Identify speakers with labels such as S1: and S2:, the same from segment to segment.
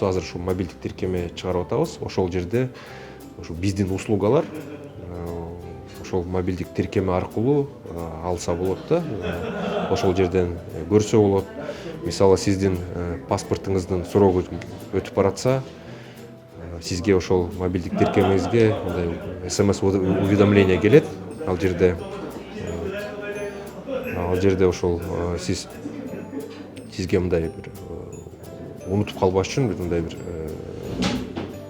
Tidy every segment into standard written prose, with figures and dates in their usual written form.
S1: болсо азыр ушу мобилдик тиркеме чыгарып атабыз. Ошол жерде ушу биздин услугалар ошол мобилдик тиркеме аркылуу алса болот да. Ошол жерден көрсө болот. Мисалы сиздин паспортуңуздун срогу өтүп баратса, сизге ошол мобилдик тиркемеңизге мындай СМС уведомление келет. Ал жерде ошол сизге мындай бир унутуп калбаш үчүн мындай бир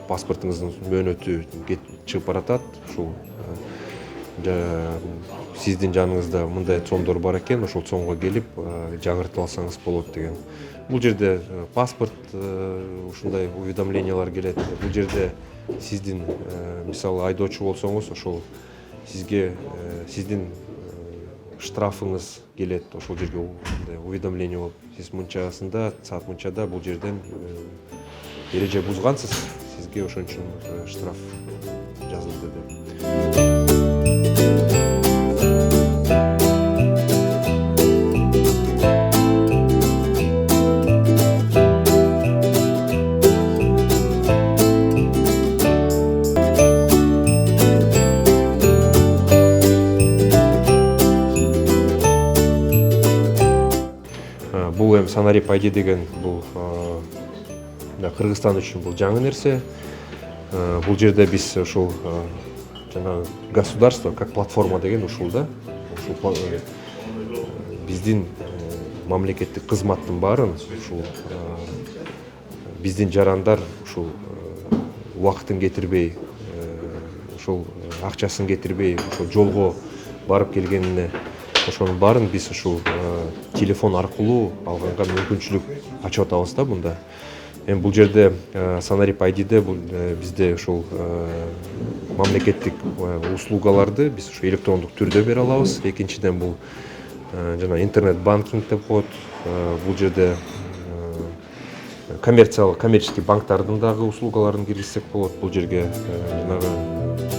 S1: паспортуңуздун мөөнөтү чыгып баратат. Ушул сиздин жаныңызда мындай цомдор бар экен, ошол цомго келип жаңыртып алсаңыз болот деген. Бул жерде паспорт ушундай уведомлениялар келет. Бул жерде сиздин мисалы айдоочу болсоңуз, ошол сизге сиздин штрафыңыз келет. Ошол жерге мындай уведомление болуп, сиз мынчасында, саат мынчада бул жерден эреже бузгансыз, сизге ошон үчүн штраф жазылды деп. Бул эми Санарип ID деген бул Кыргызстан үчүн бул жаңы нерсе. Бул жерде биз ушул жана государство как платформа деген ушул да. Ушул биздин мамлекеттик кызматтын баарын ушул биздин жарандар ушул убакытын кетирбей, ушул акчасын кетирбей, ошол жолго барып келгенине ошонун баарын биз ушул телефон аркылуу алганга мүмкүнчүлүк ачып атабыз да мында. Эми бул жерде Санарип ID'де бизде ушул мамлекеттик услугаларды биз ушу электрондук түрдө бере алабыз. Экинчиден бул жана интернет банкинг деп коет. Бул жерде коммерческий банктардын дагы услугаларын киргизсек болот. Бул жерге жанагы